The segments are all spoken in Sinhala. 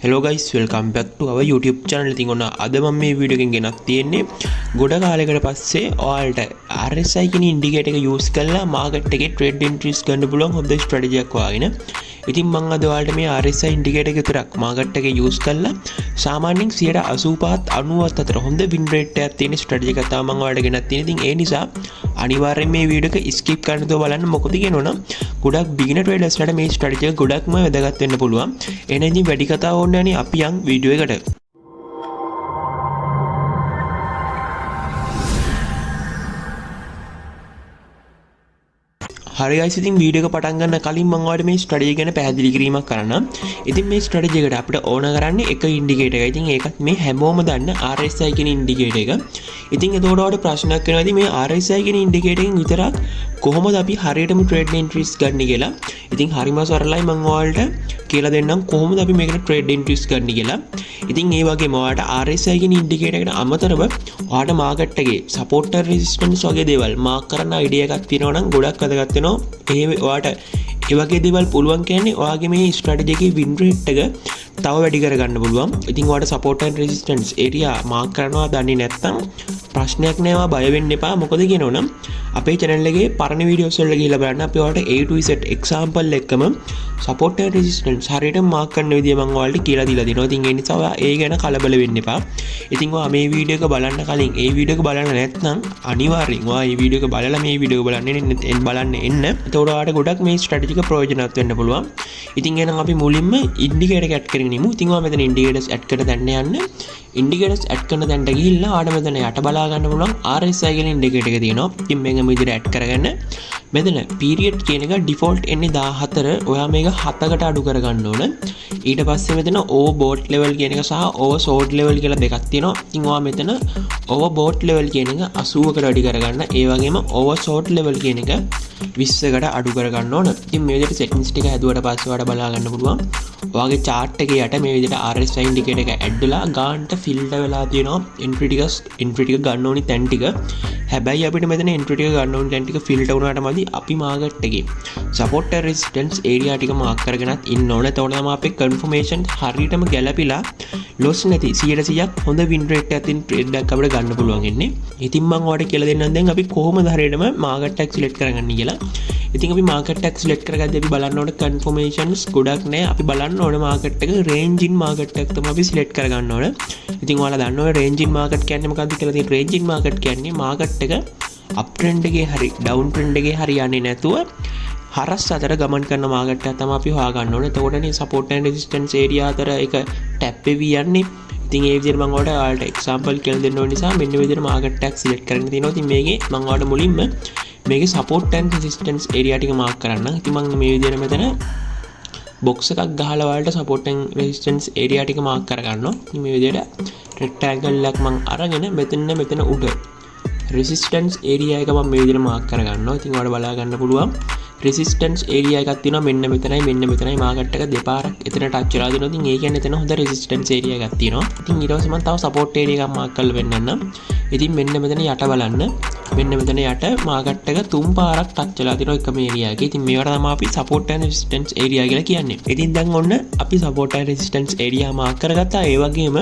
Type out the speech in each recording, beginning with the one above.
Hello guys, welcome back to our YouTube channel. ඉතින් ඔන්න අද මම මේ වීඩියෝ එකෙන් ගෙනත් තියෙන්නේ ගොඩ කාලයකට පස්සේ ඔයාලට RSI කියන ඉන්ඩිකේටර් එක යූස් කරලා මාකට් එකේ ට්‍රේඩ් එන්ට්‍රීස් ගන්න පුළුවන් හොඳ ස්ට්‍රැටජි එකක් හොයාගෙන. ඉතින් මම අද ඔයාලට මේ RSI ඉන්ඩිකේටර් එක විතරක් මාකට් එකේ යූස් කරලා සාමාන්‍යයෙන් 85% 90% අතර හොඳ වින් රේට් එකක් තියෙන ස්ට්‍රැටජි එකක් තමයි මම ඔයාලට ගෙනත් තියෙන්නේ. ඉතින් ඒ නිසා අනිවාර්යෙන් මේ වීඩියෝ එක ස්කිප් කරන්න තෝ බලන්න. මොකද කියනවනම් ගොඩක් බිගිනර් ට්‍රේඩර්ස්ලාට මේ ස්ට්‍රැටජි එක ගොඩක්ම වැදගත් වෙන්න පුළුවන්. එහෙනම් ඉතින් වැඩි කතා ඕනේ නැහැ නේ අපි යන් වීඩියෝ එකට. හරි guys, ඉතින් වීඩියෝ එක පටන් ගන්න කලින් මම ඔයාලට මේ ස්ට්‍රැටජි ගැන පැහැදිලි කිරීමක් කරන්නම්. ඉතින් මේ ස්ට්‍රැටජි එකට අපිට ඕන කරන්නේ එක ඉන්ඩිකේටර් එකයි. ඉතින් ඒකත් මේ හැමෝම දන්න RSI කියන ඉන්ඩිකේටර් එක. ඉතින් එතකොට ඔයාලට ප්‍රශ්නයක් වෙනවා ඉතින් මේ RSI කියන ඉන්ඩිකේටර් එකෙන් විතරක් කොහොමද අපි හරියටම ට්‍රේඩ් එන්ට්‍රීස් ගන්න කියලා. ඉතින් හරිම සරලයි මම ඔයාලට කියලා දෙන්නම් කොහොමද අපි මේකට ට්‍රේඩ් එන්ට්‍රීස් ගන්න කියලා. ඉතින් ඒ වගේම ඔයාලට RSI කියන ඉන්ඩිකේටර් එකට අමතරව ඔයාලට මාකට් එකේ සපෝට් and රෙසිස්ටන්ස් වගේ දේවල් මාක් කරන්න අයිඩියා එකක් තියෙනවා නම් ගොඩක් වැදගත් වෙනවා. ඒ ඔයාලට ඒ වගේ දේවල් පුළුවන් කියන්නේ ඔයාගේ මේ ස්ට්‍රැටජි එකේ වින් රේට් එක තව වැඩි කරගන්න පුළුවන්. ඉතින් ඔයාලට support and resistance area mark කරනවා දන්නේ නැත්නම් ප්‍රශ්නයක් නෑ, ඔයා බය වෙන්න එපා. මොකද කියනවනම් අපේ channel එකේ පරණ වීඩියෝස් වල ගිහිල්ලා බලන්න අපි ඔයාලට A to Z example එකම support and resistance හරියට මාක් කරන විදිය මම ඔයාලට කියලා දීලා දෙනවා. ඉතින් ඒ නිසා ඔයා ඒ ගැන කලබල වෙන්න එපා. ඉතින් ඔයා මේ වීඩියෝ එක බලන්න කලින් ඒ වීඩියෝ එක බලන්න නැත්නම් අනිවාර්යෙන් ඔයා මේ වීඩියෝ එක බලලා මේ වීඩියෝ එක බලන්න එන්න. එතකොට ඔයාලට ගොඩක් මේ ස්ට්‍රැටජි එක ප්‍රයෝජනවත් වෙන්න පුළුවන්. ඉතින් එහෙනම් අපි මුලින්ම ඉන්ඩිකේටර් එක ඇඩ් කරගෙන ඉමු. ඉතින් ඔයා මෙතන ඉන්ඩිකේටර්ස් ඇඩ් කර දැන්න යන්න. ඉන්ඩිකේටර්ස් ඇඩ් කරන තැනට ගිහිල්ලා ඔයාලට මෙතන යට බලා ගන්න පුළුවන් RSI කියන ඉන්ඩිකේටර් එක තියෙනවා. ඉතින් මේක මේ විදිහට ඇඩ් කරගන්න. මෙතන පීරියඩ් කියන එක ඩිෆෝල්ට් එන්නේ 14. ඔයා මේක 7කට අඩු කරගන්න ඕන. ඊට පස්සේ මෙතන ඕවර් බෝට් ලෙවල් කියන එක සහ ඕවර් සෝල්ට් ලෙවල් කියලා දෙකක් තියෙනවා. ඉතින් ඔයා මෙතන ඕවර් බෝට් ලෙවල් කියන එක 80කට වැඩි කරගන්න. ඒ වගේම ඕවර් සෝල්ට් ලෙවල් කියන එක 20කට අඩු කරගන්න ඕන. ඉතින් මේ විදිහට සෙටින්ග්ස් ටික හැදුවට පස්සේ ඔයාලට බලා ගන්න පුළුවන්. ඔයාගේ chart එකේ යට මේ විදිහට RSI ඉන්ඩිකේටර් එක ඇඩ් වෙලා ගානට ෆිල්ටර් වෙලා තියෙනවා එන්ට්‍රි ටික ගන්න ඕනි තැන් ටික. හැබැයි අපිට මෙතන එන්ට්‍රි ටික ගන්න ඕනි තැන් ටික ෆිල්ටර් වුණාට මදි අපි මාකට් එකේ සපෝට් and රෙසිස්ටන්ස් ඒරියා ටික මාක් කරගෙනත් ඉන්න ඕන. එතකොට තමයි අපේ කන්ෆර්මේෂන් හරියටම ගැලපිලා ලොස් නැති 100%ක් හොඳ වින් රේට් එකක් තියෙන ට්‍රේඩ් එකක් අපිට ගන්න පුළුවන් ඉන්නේ. ඉතින් මම ඔයාලට කියලා දෙන්නම් දැන් අපි කොහොමද හරියටම මාකට් එක සිලෙක්ට් කරගන්නේ කියලා. ඉතින් අපි මාකට් එක සිලෙක්ට් කරගද්දී අපි බලන්න ඕනේ කන්ෆර්මේෂන්ස් ගොඩක් නැහැ. අපි බලන්න ඕනේ මාකට් එක රේන්ජ් ඉන් මාකට් එක තමයි අපි සිලෙක්ට් කරගන්න ඕනේ. ඉතින් ඔයාලා දන්නවා රේන්ජ් ඉන් මාකට් කියන්නේ මොකක්ද කියලා. ඉතින් රේන්ජ් ඉන් මාකට් කියන්නේ මාකට් එක අප් ට්‍රෙන්ඩ් එකේ හරි ඩවුන් ට්‍රෙන්ඩ් එකේ හරි යන්නේ නැතුව හරස් අතර ගමන් කරන මාකට් එකක් තමයි අපි හොයාගන්න ඕනේ. එතකොටනේ සපෝට් and රෙසිස්ටන්ස් ඒරියා අතර එක ටැප් වෙවි යන්නේ. ඉතින් ඒ විදිහට මම ඔයාලට එක්සැම්පල් කියලා දෙන්න ඕන නිසා මෙන්න මේ විදිහට මාකට් එකක් සිලෙක්ට් කරගෙන තිනවා. ඉතින් මේකේ මම ඔයාලට මුලින්ම මේකේ සපෝට් and රෙසිස්ටන්ස් ඒරියා ටික මාක් කරන්න. ඉතින් මම මේ විදිහට මෙතන බොක්ස් එකක් ගහලා ඔයාලට සපෝට් and රෙසිස්ටන්ස් ඒරියා ටික මාක් කරගන්නවා. ඉතින් මේ විදිහට රෙක්ටැන්ගල් එකක් මම අරගෙන මෙතන උඩ රෙසිස්ටන්ස් ඒරියා එක මම මේ විදිහට මාක් කරගන්නවා. ඉතින් ඔයාලට බලා ගන්න පුළුවන් රෙසිස්ටන්ස් ඒරියා එකක් තියෙනවා මෙන්න මෙතනයි මාකට් එක දෙපාරක් එතන ටච් වෙලා දෙනවා. ඉතින් ඒ කියන්නේ එතන හොඳ රෙසිස්ටන්ස් ඒරියා එකක් තියෙනවා. ඉතින් ඊට පස්සේ මම තව සපෝට් ඒරියා එකක් මාක් කරලා පෙන්නන්නම්. ඉතින් මෙන්න මෙතන යට බලන්න. මෙන්න මෙතන යට මාකට් එක තුන් පාරක් ටච් වෙලා තියෙනවා එකම ඒරියා එකේ. ඉතින් මේවට තමයි අපි සපෝට් and රෙසිස්ටන්ස් ඒරියා කියලා කියන්නේ. ඉතින් දැන් ඔන්න අපි support and resistance area mark කරගත්තා. ඒ වගේම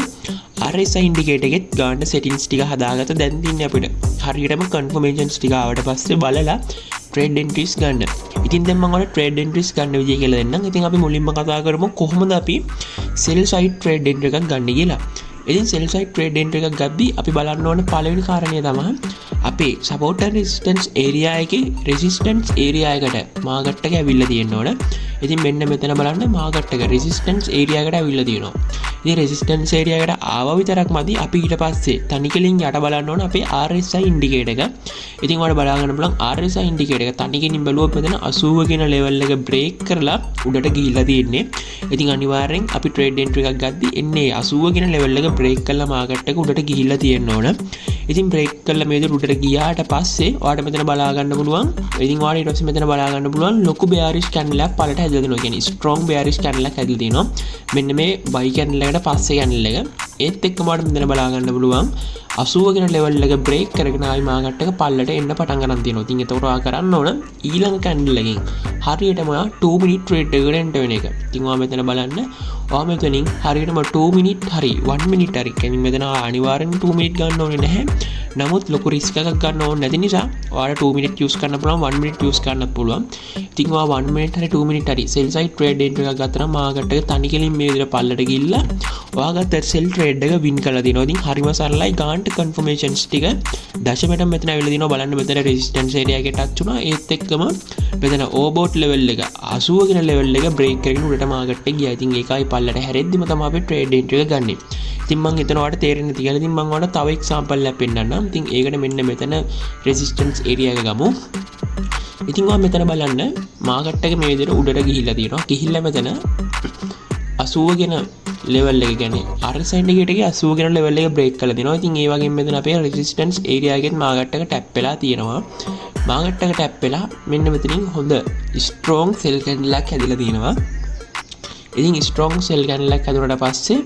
RSI ඉන්ඩිකේටර් එකෙත් ගන්න සෙටින්ග්ස් ටික හදාගත්තා. දැන් තියන්නේ අපිට හරියටම කන්ෆර්මේෂන්ස් ටික ආවට පස්සේ බලලා ට්‍රේඩ් එන්ට්‍රීස් ගන්න. ඉතින් දැන් මම ඔයාලට ට්‍රේඩ් එන්ට්‍රීස් ගන්න විදිය කියලා දෙන්නම්. ඉතින් අපි මුලින්ම කතා කරමු කොහොමද අපි සෙල් සයිඩ් ට්‍රේඩ් එන්ට්‍රි එකක් ගන්න කියලා. ඉතින් සෙල් සයිඩ් ට්‍රේඩ් එන්ට්‍රි එකක් ගද්දී අපි බලන්න ඕනේ පළවෙනි කාරණය තමයි අපේ සපෝට් and රෙසිස්ටන්ස් ඒරියා එකේ රෙසිස්ටන්ස් ඒරියා එකට මාකට් එක ඇවිල්ලා තියෙන්න ඕන. ඉතින් මෙන්න මෙතන බලන්න මාකට් එක රෙසිස්ටන්ස් ඒරියා එකට ඇවිල්ලා තියෙනවා. ඉතින් රෙසිස්ටන්ස් ඒරියා එකට ආව විතරක් මදි. අපි ඊට පස්සේ තනිකලින් යට බලන්න ඕන අපේ RSI ඉන්ඩිකේටර් එක. ඉතින් ඔයාලට බලා ගන්න පුළුවන් RSI ඉන්ඩිකේටර් එක තනිකලින් බැලුවොත් මෙතන 80 කියන ලෙවල් එක බ්‍රේක් කරලා උඩට ගිහිල්ලා තියෙන්නේ. ඉතින් අනිවාර්යෙන් අපි ට්‍රේඩ් එන්ට්‍රි එකක් ගද්දී එන්නේ 80 කියන ලෙවල් එක බ්‍රේක් කරලා මාකට් එක උඩට ගිහිල්ලා තියෙන්න ඕන. ඉතින් බ්‍රේක් කරලා මේ විදිහට උඩට ගියාට පස්සේ ඔයාලට මෙතන බලා ගන්න පුළුවන්. ඉතින් ඔයාලට ඊට පස්සේ මෙතන බලා ගන්න පුළුවන් ලොකු bearish candle එකක් පළට හැදලා දෙනවා. කියන්නේ strong bearish candle එකක් හැදලා තියෙනවා. මෙන්න මේ buy candle එකට පස්සේ candle එක. ඒත් එක්කම ඔයාලට මෙතන බලා ගන්න පුළුවන් 80 කියන ලෙවල් එක බ්‍රේක් කරගෙන ආයි මාකට් එක පල්ලට එන්න පටන් ගන්න තියෙනවා. ඉතින් ඒතකොට ඔයා කරන්න ඕන ඊළඟ කැන්ඩල් එකෙන් හරියටම ඔයා 2 minute trade එකකට එන්න වෙන එක. ඉතින් ඔයා මෙතන බලන්න ඔයා මෙතනින් හරියටම 2 minute හරි 1 minute හරි කියන්නේ මෙතන අනිවාර්යෙන් 2 minute ගන්න ඕනේ නැහැ. නමුත් ලොකු රිස්ක් එකක් ගන්න ඕනේ නැති නිසා ඔයාලා 2 minute use කරන්න පුළුවන් 1 minute use කරන්න පුළුවන්. ඉතින් ඔයා 1 minute හරි 2 minute හරි sell side trade එකක් ගත්තා නම් මාකට් එක තනි කෙලින් මේ විදිහට පල්ලට ගිහිල්ලා ඔයා ගත්ත sell trade එක win කරලා දිනවා. ඉතින් හරිම සරලයි ගාන්ට confirmations ටික දශමයට මෙතන ඇවිල්ලා දිනවා. බලන්න මෙතන resistance area එකට ටච් වුණා. ඒත් එක්කම මෙතන overbought level එක 80 කියන level එක break කරගෙන උඩට මාකට් එක ගියා. ඉතින් ඒකයි පල්ලට හැරෙද්දිම තමයි අපි trade entry එක ගන්නෙ. ඉතින් මම හිතනවා ඔයාලට තේරෙන්නේ නැති කියලා. ඉතින් මම ඔයාලට තව example එකක් පෙන්නන්නම්. ඉතින් ඒකට මෙන්න මෙතන resistance area එක ගමු. ඉතින් ඔයා මෙතන බලන්න මාකට් එක මේ විදිහට උඩට ගිහිල්ලා තියෙනවා. ගිහිල්ලා මෙතන 80 කියන level එක කියන්නේ RSI indicator එකේ 80 කියන level එක break කරලා දෙනවා. ඉතින් ඒ වගේම මෙතන අපේ resistance area එකෙත් මාකට් එක tap වෙලා තියෙනවා. මාකට් එක tap වෙලා මෙන්න මෙතනින් හොඳ strong sell candle එකක් හැදිලා තියෙනවා. ඉතින් strong sell candle එකක් හැදුනට පස්සේ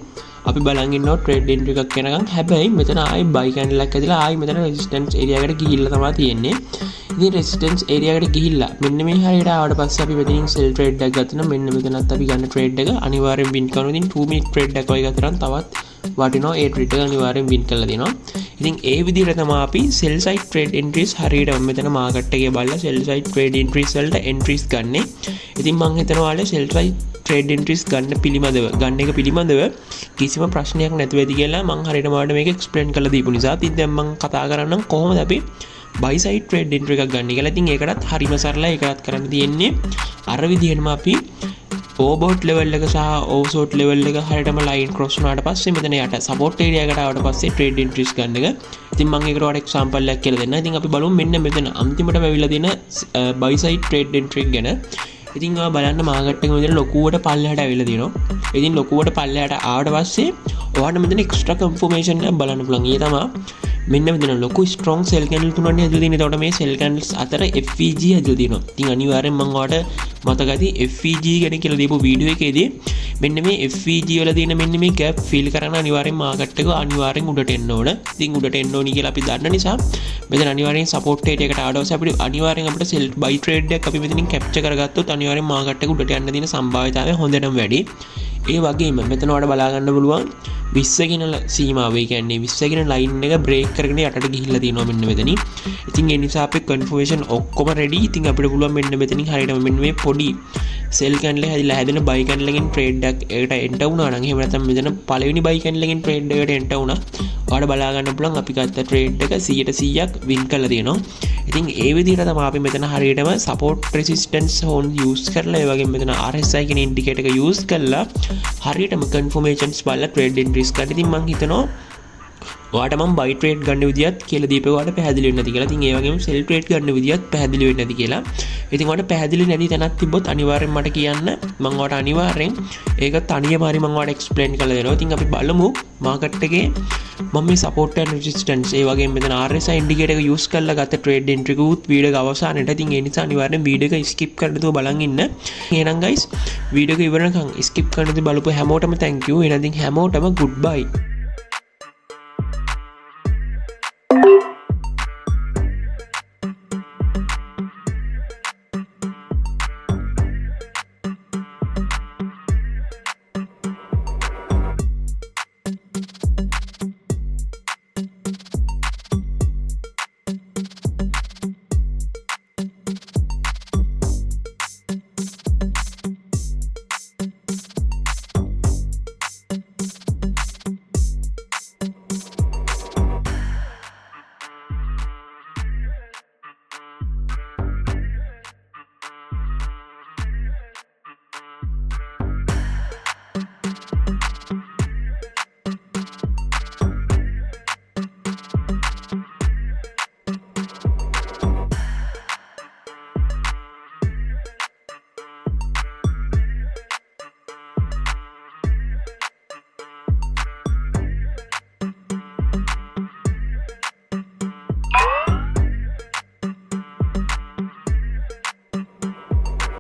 අපි බලන් ඉන්නවා trade entry එකක් කරනකම්. හැබැයි මෙතන ආයි buy candle එකක් ඇදලා ආයි මෙතන resistance area එකට ගිහිල්ලා තමයි තියෙන්නේ. ඉතින් resistance area එකට ගිහිල්ලා මෙන්න මේ හරියට ආවට පස්සේ අපි මෙතනින් sell trade එකක් ගත්තා. මෙන්න මෙතනත් අපි ගන්න trade එක අනිවාර්යෙන් win කරනවා. ඉතින් 2 minute trade එකක් වගේ ගත්තා නම් තවත් වටිනවා. ඒ trade එක අනිවාර්යෙන් win කරලා දෙනවා. ඉතින් ඒ විදිහට තමයි අපි sell side trade entries හරියට මෙතන market එකේ බලලා sell side trade entries වලට entries ගන්නෙ. ඉතින් මම හිතනවා ඔයාලා sell side trade entries ගන්න එක පිළිබඳව කිසිම ප්‍රශ්නයක් නැතුව ඇති කියලා මම හරියටම ඔයාලට මේක explain කරලා දීපු නිසා ඉතින් දැන් මම කතා කරන්නම් කොහොමද අපි buy side trade entry එකක් ගන්න කියලා. ඉතින් ඒකටත් හරිම සරලයි. ඒකටත් කරන්න තියෙන්නේ අර විදිහටම අපි overbought level එක සහ oversold level එක හරියටම line cross වුණාට පස්සේ මෙතන යට support area එකට ආවට පස්සේ trade entries ගන්න එක. ඉතින් මම ඒකට ඔයාලට example එකක් කියලා දෙන්නම්. ඉතින් අපි බලමු මෙන්න මෙතන අන්තිමටම ඇවිල්ලා තියෙන buy side trade entry ගැන. ඉතින් ඔයා බලන්න මාකට් එක මෙතන ලොකුවට පල්ලෙහාට ඇවිල්ලා තියෙනවා. ඉතින් ලොකුවට පල්ලෙහාට ආවට පස්සේ ඔයාලට මෙතන extra confirmation එකක් බලන්න පුළුවන්. ඒ තමයි මෙන්න මෙතන ලොකු strong sell candle තුනක් හදලා තියෙනවා. එතකොට මේ sell candles අතර FVG හදලා තියෙනවා. ඉතින් අනිවාර්යෙන් මම ඔයාලට මතක ඇති FVG ගැන කියලා දීපු වීඩියෝ එකේදී මෙන්න මේ FVG වල තියෙන මෙන්න මේ gap fill කරන අනිවාර්යෙන් මාකට් එක අනිවාර්යෙන් උඩට එන්න ඕන. ඉතින් උඩට එන්න ඕනි කියලා අපි දන්න නිසා මෙතන අනිවාර්යෙන් support area එකට ආවට පස්සේ අපිට අනිවාර්යෙන් අපිට sell buy trade එකක් අපි මෙතනින් capture කරගත්තොත් අනිවාර්යෙන් මාකට් එක උඩට යන්න තියෙන සම්භාවිතාවය හොඳටම වැඩි. ඒ වගේම මෙතන ඔයාලට බලා ගන්න පුළුවන් 20 කියන සීමාව. ඒ කියන්නේ 20 කියන line එක break කරගෙන යටට ගිහිල්ලා තියෙනවා මෙන්න මෙතනින්. ඉතින් ඒ නිසා අපේ confirmation ඔක්කොම ready. ඉතින් අපිට පුළුවන් මෙන්න මෙතනින් හරියටම මෙන්න මේ පොඩි sell candle හැදිලා හැදෙන buy candle එකෙන් trade එකක් එකට enter වුණා නම් එහෙම නැත්නම් මෙතන පළවෙනි buy candle එකෙන් trade එකට enter වුණා. ඔයාලට බලා ගන්න පුළුවන් අපි ගත්ත trade එක 100%ක් win කරලා තියෙනවා. ඉතින් ඒ විදිහට තමයි අපි මෙතන හරියටම support resistance zone use කරලා ඒ වගේම මෙතන RSI කියන indicator එක use කරලා හරියටම confirmations බලලා trade entries ගන්න. ඉතින් මම හිතනවා ඔයාලට මම buy trade ගන්න විදියත් කියලා දීපේ ඔයාලට පැහැදිලි වෙන්නේ නැති කියලා. ඉතින් ඒ වගේම sell trade ගන්න විදියත් පැහැදිලි වෙන්නේ නැති කියලා. ඉතින් ඔයාලට පැහැදිලි නැති තැනක් තිබ්බොත් අනිවාර්යෙන් මට කියන්න. මම ඔයාලට අනිවාර්යෙන් ඒක තනියම හරි මම ඔයාලට explain කරලා දෙනවා. ඉතින් අපි බලමු market එකේ මම මේ support and resistance ඒ වගේම මෙතන RSI indicator එක use කරලා ගත්ත trade entry කුත් වීඩියෝ එක අවසානයේට. ඉතින් ඒ නිසා අනිවාර්යෙන් වීඩියෝ එක skip කරන්න නැතුව බලන් ඉන්න. එහෙනම් guys වීඩියෝ එක ඉවර වෙනකන් skip කරන්න නැතුව බලපු හැමෝටම thank you. එහෙනම් ඉතින් හැමෝටම goodbye.